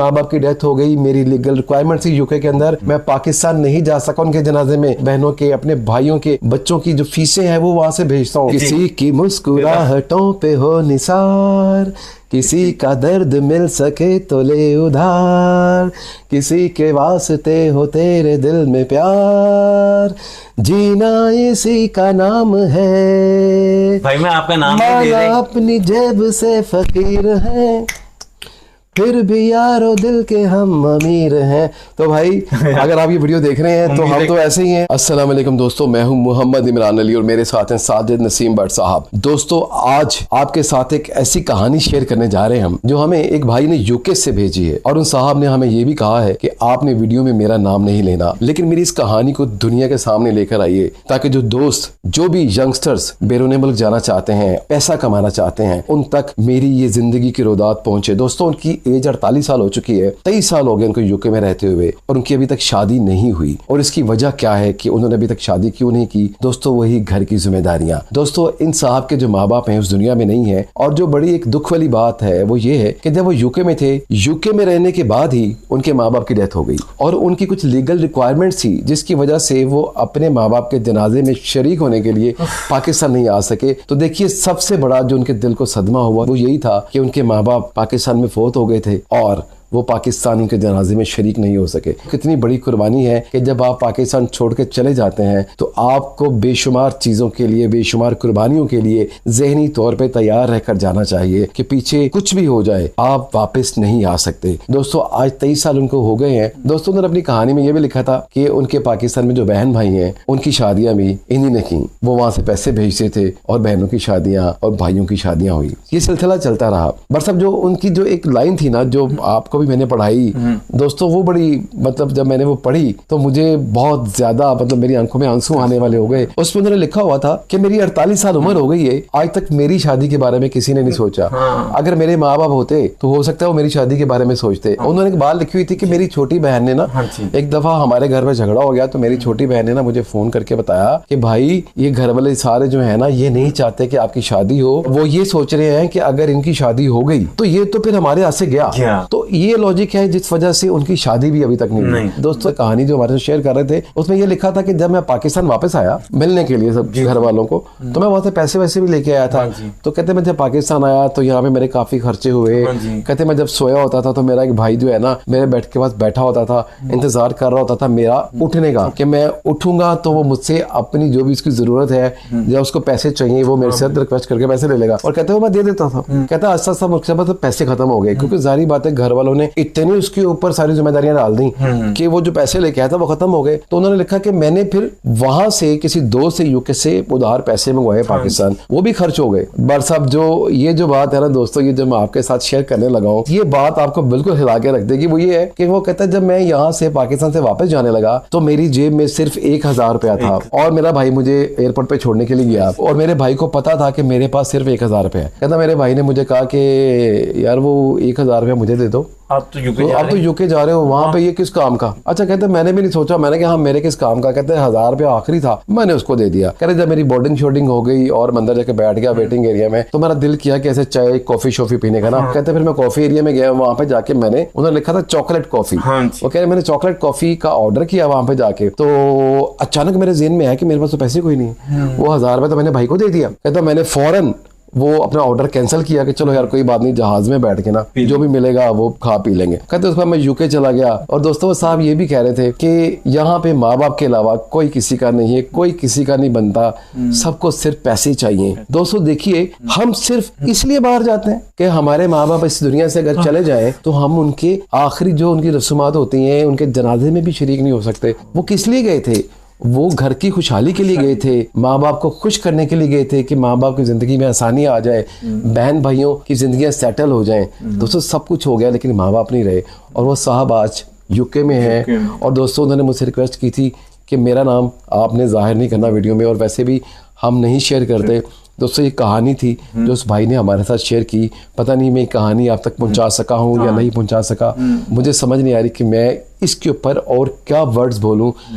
माँ बाप की डेथ हो गई, मेरी लीगल रिक्वायरमेंट थी यूके के अंदर, मैं पाकिस्तान नहीं जा सका उनके जनाजे में, बहनों के, अपने भाइयों के बच्चों की जो फीसें हैं वो वहां से भेजता हूँ। किसी की मुस्कुराहटों पे हो निसार, किसी का दर्द मिल सके तो ले उधार, किसी के वास्ते हो तेरे दिल में प्यार, जीना इसी का नाम है। भाई मैं आपका नाम नहीं ले रही, अपनी जेब से फकीर हैं, फिर भी यारो दिल के हम अमीर हैं। तो भाई अगर आप ये वीडियो देख रहे हैं तो हम तो ऐसे ही हैं। अस्सलाम वालेकुम दोस्तों, मैं हूं मोहम्मद इमरान अली और मेरे साथ हैं साजिद नसीम भट्ट साहब। दोस्तों आज आपके साथ एक ऐसी कहानी शेयर करने जा रहे हैं हम, जो हमें एक भाई ने यूके से भेजी है और उन साहब ने हमें ये भी कहा है कि आपने वीडियो में मेरा नाम नहीं लेना, लेकिन मेरी इस कहानी को दुनिया के सामने लेकर आइए ताकि जो दोस्त, जो भी यंगस्टर्स बैरून मुल्क जाना चाहते हैं, पैसा कमाना चाहते हैं, उन तक मेरी ये जिंदगी की रोदात पहुंचे। दोस्तों उनकी एज 48 साल हो चुकी है, 23 साल हो गए उनको यूके में रहते हुए और उनकी अभी तक शादी नहीं हुई। और इसकी वजह क्या है कि उन्होंने अभी तक शादी क्यों नहीं की? दोस्तों वही घर की जिम्मेदारियां। दोस्तों इन साहब के जो माँ बाप हैं उस दुनिया में नहीं है, और जो बड़ी एक दुख वाली बात है वो ये है कि जब वो यूके में थे, यूके में रहने के बाद ही उनके माँ बाप की डेथ हो गई और उनकी कुछ लीगल रिक्वायरमेंट थी जिसकी वजह से वो अपने माँ बाप के जनाजे में शरीक होने के लिए पाकिस्तान नहीं आ सके। तो देखिए सबसे बड़ा जो उनके दिल को सदमा हुआ वो यही था कि उनके माँ बाप पाकिस्तान में फोत हो गए थे और वो पाकिस्तानी के जनाजे में शरीक नहीं हो सके। कितनी बड़ी कुर्बानी है कि जब आप पाकिस्तान छोड़ के चले जाते हैं तो आपको बेशुमार चीजों के लिए, बेशुमार कुर्बानियों के लिए ज़हनी तौर पे तैयार रहकर जाना चाहिए कि पीछे कुछ भी हो जाए आप वापस नहीं आ सकते। दोस्तों आज 23 साल उनको हो गए हैं। दोस्तों उन्होंने अपनी कहानी में ये भी लिखा था कि उनके पाकिस्तान में जो बहन भाई हैं उनकी शादियां भी इन्हीं ने की। वो वहां से पैसे भेजते थे और बहनों की शादियां और भाइयों की शादियां हुई। ये सिलसिला चलता रहा। बट सब जो उनकी जो एक लाइन थी ना, जो आपको भी मैंने पढ़ाई, दोस्तों वो बड़ी मतलब जब मैंने वो पढ़ी तो मुझे बहुत ज्यादा मतलब मेरी आंखों में आंसू आने वाले हो गए। उसमें उन्होंने लिखा हुआ था कि मेरी 48 साल उम्र हो गई है, आज तक मेरी शादी के बारे में किसी ने नहीं सोचा। अगर मेरे माँ बाप होते तो हो सकता है वो मेरी शादी के बारे में सोचते। उन्होंने एक बात लिखी हुई थी कि मेरी छोटी बहन ने ना, एक दफा हमारे घर में झगड़ा हो गया तो मेरी छोटी बहन ने ना मुझे फोन करके बताया कि भाई ये घर वाले सारे जो है ना ये नहीं चाहते कि आपकी शादी हो, वो ये सोच रहे हैं कि अगर इनकी शादी हो गई तो ये तो फिर हमारे हाथ से गया। तो ये लॉजिक है जिस वजह से उनकी शादी भी अभी तक नहीं हुई। दोस्तों कहानी जो हमारे साथ शेयर कर रहे थे उसमें ये लिखा था कि जब मैं पाकिस्तान वापस आया मिलने के लिए सब घर वालों को, तो मैं वहां से पैसे वैसे भी लेके आया था। तो कहते मैं जब पाकिस्तान आया तो यहाँ पे मेरे काफी खर्चे हुए। कहते मैं जब सोया होता था तो मेरा एक भाई जो है ना मेरे बेड के पास बैठा होता था, इंतजार कर रहा होता था मेरा उठने का कि मैं उठूंगा तो वो मुझसे अपनी जो भी उसकी जरूरत है या उसको पैसे चाहिए वो मेरे से रिक्वेस्ट करके पैसे ले लेगा और कहते वो मैं दे देता था। कहता आस्ता आस्ता मुझसे मतलब पैसे खत्म हो गए क्योंकि जारी बात है घर वालों ने इतनी उसके ऊपर सारी जिम्मेदारियां डाल दी कि वो जो पैसे लेके आया था वो खत्म हो गए। तो उन्होंने लिखा कि मैंने फिर वहां से किसी दोस्त से यूके से उधार पैसे मंगवाए पाकिस्तान, वो भी खर्च हो गए। बट साहब जो ये जो बात है ना दोस्तों, ये जो मैं आपके साथ शेयर करने लगा हूँ ये बात आपको बिल्कुल हिला के रख देगी। वो ये है कि वो कहता है जब मैं यहाँ से पाकिस्तान से वापस जाने लगा तो मेरी जेब में सिर्फ 1000 रुपया था और मेरा भाई मुझे एयरपोर्ट पे छोड़ने के लिए गया और मेरे भाई को पता था कि मेरे पास सिर्फ 1000 रुपया है। कहता मेरे भाई ने मुझे कहा कि यार वो 1000 रुपया मुझे दे दो, आप तो यूके जा रहे हो, वहां पे ये किस काम का? अच्छा कहते मैंने भी नहीं सोचा, मैंने कहा हाँ मेरे किस काम का? कहते 1000 रुपया आखिरी था, मैंने उसको दे दिया। कहते जब मेरी बोर्डिंग शोर्डिंग हो गई और मैं अंदर जाके बैठ गया वेटिंग एरिया में तो मेरा दिल किया कि ऐसे चाय कॉफी शॉफी पीने का ना। कहते फिर मैं कॉफी एरिया में गया, वहां पे जाके मैंने, उन्होंने लिखा था चॉकलेट कॉफी, वो कह रहे मैंने चॉकलेट कॉफी का ऑर्डर किया वहां पे जाके। तो अचानक मेरे जेहन में आया कि मेरे पास तो पैसे कोई नहीं है, वो 1000 रुपया तो मैंने भाई को दे दिया। कहता मैंने फौरन वो अपना ऑर्डर कैंसिल किया कि चलो यार कोई बात नहीं, जहाज में बैठ के ना जो भी मिलेगा वो खा पी लेंगे। कहते उसके बाद मैं यूके चला गया। और दोस्तों वो साहब ये भी कह रहे थे कि यहाँ पे माँ बाप के अलावा कोई किसी का नहीं है, कोई किसी का नहीं बनता, सबको सिर्फ पैसे चाहिए। दोस्तों देखिए हम सिर्फ इसलिए बाहर जाते हैं कि हमारे माँ बाप इस दुनिया से अगर चले जाए तो हम उनके आखिरी जो उनकी रस्मात होती हैं उनके जनाजे में भी शरीक नहीं हो सकते। वो किस लिए गए थे? वो घर की खुशहाली के लिए गए थे, माँ बाप को खुश करने के लिए गए थे कि माँ बाप की जिंदगी में आसानी आ जाए, बहन भाइयों की जिंदगियां सेटल हो जाएं। दोस्तों सब कुछ हो गया लेकिन माँ बाप नहीं रहे और वो साहब आज यूके में है। और दोस्तों उन्होंने मुझसे रिक्वेस्ट की थी कि मेरा नाम आपने जाहिर नहीं करना वीडियो में और वैसे भी हम नहीं शेयर करते। दोस्तों ये कहानी थी जो उस भाई ने हमारे साथ शेयर की। पता नहीं मैं कहानी आप तक पहुंचा सका हूं या नहीं पहुंचा सका, मुझे समझ नहीं आ रही कि मैं इसके ऊपर और क्या वर्ड्स बोलूं।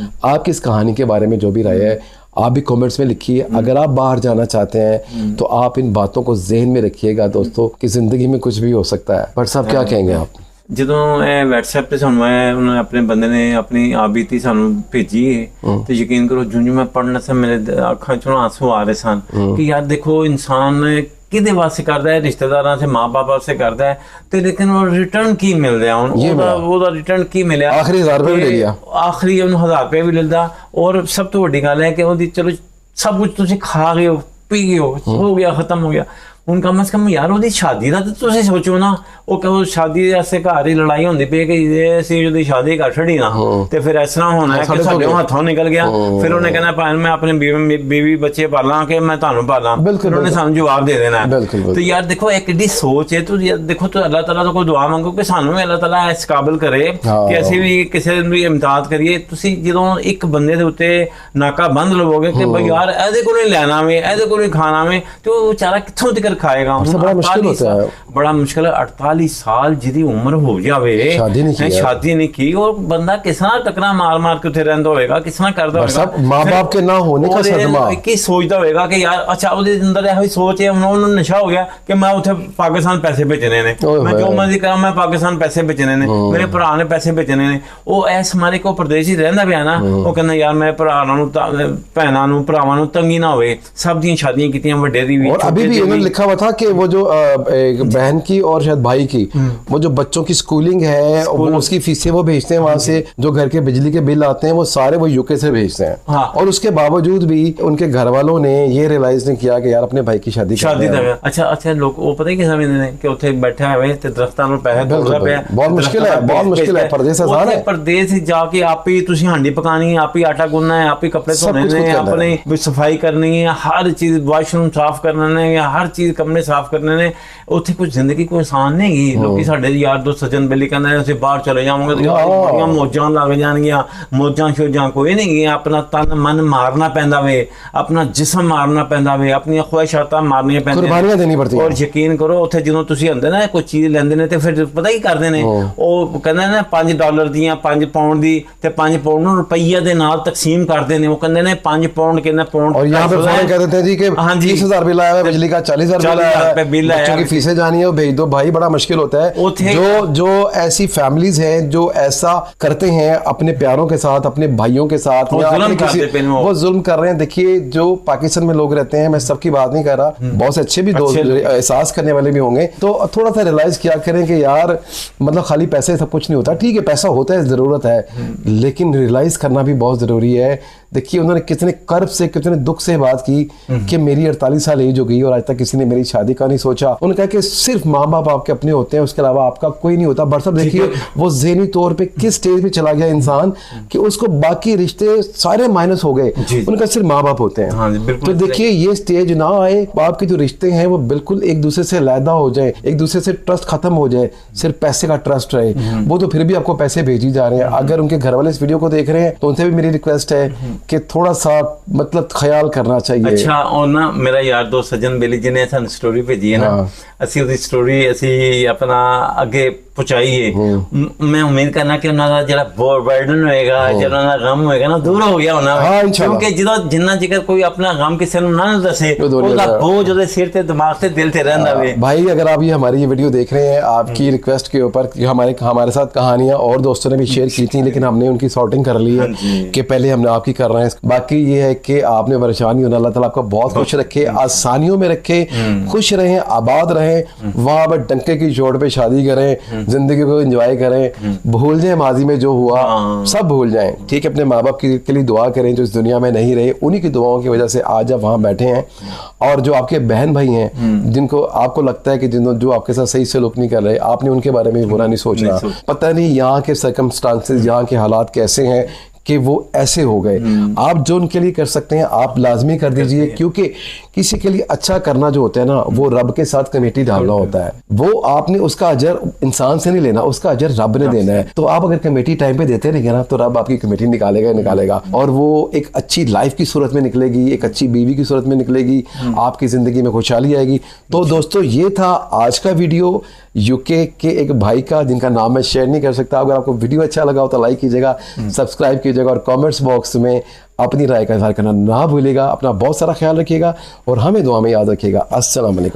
आपकी इस कहानी के बारे में जो भी राय है आप भी कमेंट्स में लिखिए। अगर आप बाहर जाना चाहते हैं तो आप इन बातों को जहन में रखिएगा दोस्तों कि जिंदगी में कुछ भी हो सकता है। बट साहब क्या कहेंगे आप? ਜਦੋਂ ਇਹ WhatsApp ਤੇ ਸਾਨੂੰ ਉਹਨੇ ਆਪਣੇ ਬੰਦੇ ਨੇ ਆਪਣੀ ਆਬੀਤੀ ਸਾਨੂੰ ਭੇਜੀ ਹੈ ਤੇ ਯਕੀਨ ਕਰੋ ਜਿਉਂ ਮੈਂ ਪੜ੍ਹਨਾ ਸੀ ਮੇਰੇ ਅੱਖਾਂ ਚੋਂ ਆਂਸੂ ਆ ਰਹੇ ਸਨ ਕਿ ਯਾਰ ਦੇਖੋ ਇਨਸਾਨ ਕਿਹਦੇ ਵਾਸਤੇ ਕਰਦਾ ਹੈ, ਰਿਸ਼ਤੇਦਾਰਾਂ ਸੇ ਮਾਂ-ਬਾਪ ਵਾਸਤੇ ਕਰਦਾ ਹੈ ਤੇ ਲੇਕਿਨ ਉਹ ਰਿਟਰਨ ਕੀ ਮਿਲ ਰਿਹਾ ਉਹਦਾ ਰਿਟਰਨ ਕੀ ਮਿਲਿਆ? ਆਖਰੀ 1000 ਰੁਪਏ ਲੈ ਲਿਆ, ਆਖਰੀ ਉਹਨੂੰ 1000 ਰੁਪਏ ਵੀ ਮਿਲਦਾ। ਔਰ ਸਭ ਤੋਂ ਵੱਡੀ ਗੱਲ ਹੈ ਕਿ ਉਹਦੀ ਚਲੋ ਸਭ ਕੁਝ ਤੁਸੀਂ ਖਾ ਗਏ ਹੋ, ਪੀ ਗਏ ਹੋ ਗਿਆ, ਖਤਮ ਹੋ ਗਿਆ। ਹੁਣ ਕਮ ਸੇ ਕਮ ਯਾਰ ਉਹਦੀ ਸ਼ਾਦੀ ਦਾ ਤਾਂ ਤੁਸੀਂ ਸੋਚੋ ਨਾ। ਉਹ ਕਹੋ ਸ਼ਾਦੀ ਵਾਸਤੇ ਘਰ ਹੀ ਲੜਾਈ ਹੁੰਦੀ ਪਈ ਕਿ ਜੇ ਅਸੀਂ ਉਹਦੀ ਸ਼ਾਦੀ ਕਰ ਛੱਡੀ ਨਾ ਤੇ ਫਿਰ ਇਸ ਤਰ੍ਹਾਂ ਹੋਣਾ ਕਿ ਸਾਡੇ ਹੱਥੋਂ ਨਿਕਲ ਗਿਆ। ਫਿਰ ਉਹਨੇ ਕਹਿਣਾ ਭਾਵੇਂ ਮੈਂ ਆਪਣੇ ਬੀਵੀ ਬੱਚੇ ਪਾਲਾਂ ਕਿ ਮੈਂ ਤੁਹਾਨੂੰ ਪਾਲਾਂ, ਫਿਰ ਉਹਨੇ ਸਾਨੂੰ ਜਵਾਬ ਦੇ ਦੇਣਾ। ਤੇ ਯਾਰ ਦੇਖੋ ਇੱਕ ਏਡੀ ਸੋਚ ਹੈ। ਤੁਸੀਂ ਦੇਖੋ ਤੁਸੀਂ ਅੱਲਾਹ ਤਾਲਾ ਤੋਂ ਕੋਈ ਦੁਆ ਮੰਗੋ ਕਿ ਸਾਨੂੰ ਵੀ ਅੱਲਾਹ ਤਾਲਾ ਇਸ ਕਾਬਿਲ ਕਰੇ ਕਿ ਅਸੀਂ ਵੀ ਕਿਸੇ ਨੂੰ ਵੀ ਇਮਦਾਦ ਕਰੀਏ। ਤੁਸੀਂ ਜਦੋਂ ਇੱਕ ਬੰਦੇ ਦੇ ਉੱਤੇ ਨਾਕਾ ਬੰਦ ਲਵੋਗੇ ਕਿ ਬਈ ਯਾਰ ਇਹਦੇ ਕੋਲ ਹੀ ਲੈਣਾ ਵੇ, ਇਹਦੇ ਕੋਲ ਹੀ ਖਾਣਾ ਵੇ, ਤੇ ਉਹ ਵਿਚਾਰਾ ਕਿੱਥੋਂ ਤੱਕ ਖਾਏਗਾ? ਬੜਾ ਮੁਸ਼ਕਿਲ ਹੈ। 48 ਸਾਲ ਜਿਹਦੀ ਉਮਰ ਹੋ ਜਾਵੇ, ਸ਼ਾਦੀ नहीं की, और बंदा किस तरह टकरा मार मार के उठे रहता होगा, किस तरह करता होगा? माँ बाप के ना होने का सदमा की सोचता होगा कि यार अच्छा ਉਹਦੇ ਅੰਦਰ ਇਹੋ ਸੋਚ ਹੈ, ਉਹਨੂੰ ਨਸ਼ਾ ਹੋ ਗਿਆ ਕਿ ਮੈਂ ਉੱਥੇ ਪਾਕਿਸਤਾਨ ਪੈਸੇ ਭੇਜਣੇ ਨੇ, ਮੈਂ ਜੋ ਮਰਜ਼ੀ ਕਰਾਂ, ਮੈਂ ਪਾਕਿਸਤਾਨ ਪੈਸੇ ਭੇਜਣੇ ਨੇ, ਮੇਰੇ ਭਰਾ ਨੇ ਪੈਸੇ ਭੇਜਣੇ ਨੇ। ਉਹ ਇਸ ਮਾਰੇ ਕੋ ਪ੍ਰਦੇਸ਼ ਹੀ ਰਹਿੰਦਾ ਪਿਆ ਨਾ, ਉਹ ਕਹਿੰਦਾ ਯਾਰ ਮੈਂ ਭਰਾਵਾਂ ਨੂੰ ਭੈਣਾਂ ਨੂੰ ਭਰਾਵਾਂ ਨੂੰ ਤੰਗੀ ਨਾ ਹੋਵੇ। ਸਭ ਦੀਆਂ ਸ਼ਾਦੀਆਂ ਕੀਤੀਆਂ, ਵੱਡੇ ਦੀ ਵੀ। और अभी भी इन्होंने लिखा हुआ था कि वो जो बहन की और शायद भाई की वो जो बच्चों की स्कूलिंग है वो उसकी फीसें वो भेजते हैं वहां से, जो घर के बिजली के बिल आते हैं वो सारे वो यूके से भेजते हैं। हाँ। और उसके बावजूद भी उनके घर वालों ने ये रियलाइज नहीं किया कि यार अपने भाई की शादी अच्छा लोग वो पता ही क्या समझते हैं कि उत्थे बैठा है ते दरख्तां नूं पैसे तोड़दा पिया। बहुत मुश्किल है, बहुत मुश्किल है। परदेस आसान है, परदेस जाके आप ही तुसीं हांडी पकानी है, आप ही आटा गुनना है, आप ही कपड़े धोने ने, अपनी सफाई करनी है, हर चीज वॉशरूम साफ करना ने, या हर चीज कमरे साफ करने ने। उत्थे कुछ जिंदगी कोई आसान नहीं है। लोग साडे यार दोस्त सज्जन बेली कहंदे ਅਸੀਂ ਬਾਹਰ ਚਲੇ ਜਾਵਾਂਗੇ ਤੇ ਬੜੀਆਂ ਮੌਜਾਂ ਲੱਗ ਜਾਣਗੀਆਂ। ਮੌਜਾਂ ਸ਼ੋਜਾਂ ਕੋਈ ਨਹੀਂ ਹੈ, ਆਪਣਾ ਤਨ ਮਨ ਮਾਰਨਾ ਪੈਂਦਾ ਵੇ, ਆਪਣਾ ਜਿਸਮ ਮਾਰਨਾ ਪੈਂਦਾ ਵੇ, ਆਪਣੀਆਂ ਖੁਆਇਸ਼ਾਂ ਮਾਰਨੀਆਂ ਪੈਂਦੀਆਂ, ਕੁਰਬਾਨੀਆਂ ਦੇਣੀ ਪੜਦੀ। ਔਰ ਯਕੀਨ ਕਰੋ ਉੱਥੇ ਜਦੋਂ ਤੁਸੀਂ ਹੁੰਦੇ ਨਾ ਕੋਈ ਚੀਜ਼ ਲੈਂਦੇ ਨੇ ਤੇ ਫਿਰ ਪਤਾ ਕੀ ਕਰਦੇ ਨੇ, ਉਹ ਕਹਿੰਦੇ ਨੇ $5 ਦੀਆਂ 5 ਪਾਉਂਡ ਦੀ ਤੇ 5 ਪਾਉਂਡ ਨੂੰ ਰੁਪਈਆ ਦੇ ਨਾਲ ਤਕਸੀਮ ਕਰਦੇ ਨੇ। ਉਹ ਕਹਿੰਦੇ ਨੇ 5 ਪਾਉਂਡ ਕਿੰਨਾ ਪਾਉਂਡ। और यहाँ पे फोन कर देते हैं जी कि 30,000 बिल आया है, बिजली का 40,000 बिल आया है, बच्चों की फीसें जानी है वो भेज दो। भाई बड़ा मुश्किल होता है। जो ऐसी फैमिलीज हैं जो ऐसा करते हैं अपने प्यारों के साथ, अपने भाइयों के साथ, वो जुल्म कर रहे हैं। देखिए जो पाकिस्तान में लोग रहते हैं, मैं सबकी बात नहीं कर रहा, बहुत से अच्छे भी दोस्त एहसास करने वाले भी होंगे, तो थोड़ा सा रियलाइज किया करें कि यार मतलब खाली पैसे सब कुछ नहीं होता। ठीक है पैसा होता है, जरूरत है, लेकिन रियलाइज करना भी बहुत जरूरी है। देखिए उन्होंने कितने कर्ब से कितने दुख से बात की कि मेरी 48 साल एज हो गई और आज तक किसी ने मेरी शादी का नहीं सोचा। उन्होंने कहा कि सिर्फ माँ बाप आपके अपने होते हैं, उसके अलावा आपका कोई नहीं होता। बरसब देखिए वो ज़हनी तौर पे किस स्टेज पे चला गया इंसान कि उसको बाकी रिश्ते सारे माइनस हो गए, उनका सिर्फ माँ बाप होते हैं। तो देखिए ये स्टेज ना आए, आपके जो रिश्ते हैं वो बिल्कुल एक दूसरे से अलहदा हो जाए, एक दूसरे से ट्रस्ट खत्म हो जाए, सिर्फ पैसे का ट्रस्ट रहे। वो तो फिर भी आपको पैसे भेजी जा रहे हैं। अगर उनके घर वाले इस वीडियो को देख रहे हैं तो उनसे भी मेरी रिक्वेस्ट है कि थोड़ा सा मतलब ख्याल करना चाहिए। अच्छा और ना मेरा यार दोस्त सज्जन बेली जी ने सन स्टोरी भेजी है ना, ਅਸੀਂ ਉਹਦੀ ਸਟੋਰੀ ਅਸੀਂ ਆਪਣਾ ਅੱਗੇ ਪਹੁੰਚਾਈਏ। ਮੈਂ ਉਮੀਦ ਕਰਨਾ ਕਿ ਉਹਨਾਂ ਦਾ ਜਿਹੜਾ ਬਰਡਨ ਹੋਏਗਾ, ਜਿਹੜਾ ਉਹਨਾਂ ਦਾ ਗਮ ਹੋਏਗਾ ਨਾ, ਦੂਰ ਹੋ ਗਿਆ ਹੋਣਾ। ਕਿਉਂਕਿ ਜਦੋਂ ਜਿੰਨਾ ਜ਼ਿਕਰ ਕੋਈ ਆਪਣਾ ਗਮ ਕਿਸੇ ਨੂੰ ਨਾ ਦੱਸੇ, ਉਹਦਾ बोझ ਉਹਦੇ सिर ਤੇ दिमाग ਤੇ दिल ਤੇ ਰਹਿੰਦਾ वे। भाई अगर आप ये हमारी ये वीडियो देख रहे हैं आपकी रिक्वेस्ट के ऊपर, हमारे साथ कहानियां और दोस्तों ने भी शेयर की थी, लेकिन हमने उनकी सॉर्टिंग कर ली है कि पहले हमने आपकी कर रहे हैं। बाकी ये है कि आपने परेशान नहीं होना, अल्लाह ताला आपको बहुत खुश रखे, आसानियों में रखे, खुश रहें, आबाद रहें, वहां पर डंके की चोट पे शादी करें, जिंदगी को एंजॉय करें, भूल जाएं माजी में जो हुआ, सब भूल जाएं। ठीक है, अपने माँ बाप के लिए दुआ करें जो इस दुनिया में नहीं रहे, उन्हीं की दुआओं की वजह से आज आप वहां बैठे हैं। और जो आपके बहन भाई हैं जिनको आपको लगता है कि जो आपके साथ सही सलूक नहीं कर रहे, आपने उनके बारे में बुरा नहीं सोचना। पता नहीं यहाँ के सर्कमस्टांसेस, यहाँ के हालात कैसे हैं कि वो ऐसे हो गए। आप जो उनके लिए कर सकते हैं आप लाजमी कर दीजिए, क्योंकि किसी के लिए अच्छा करना जो होता है ना, वो रब के साथ कमेटी डालना होता है। वो आपने उसका अजर इंसान से नहीं लेना, उसका अजर रब ने देना है। तो आप अगर कमेटी टाइम पे देते रहेंगे ना, तो रब आपकी कमेटी निकालेगा और वो एक अच्छी लाइफ की सूरत में निकलेगी, एक अच्छी बीवी की सूरत में निकलेगी, आपकी जिंदगी में खुशहाली आएगी। तो दोस्तों ये था आज का वीडियो यूके के एक भाई का, जिनका नाम मैं शेयर नहीं कर सकता। अगर आपको वीडियो अच्छा लगा हो तो लाइक कीजिएगा, सब्सक्राइब कीजिएगा और कमेंट्स बॉक्स में अपनी राय का इज़हार करना ना भूलिएगा। अपना बहुत सारा ख्याल रखिएगा और हमें दुआ में याद रखिएगा। अस्सलाम वालेकुम।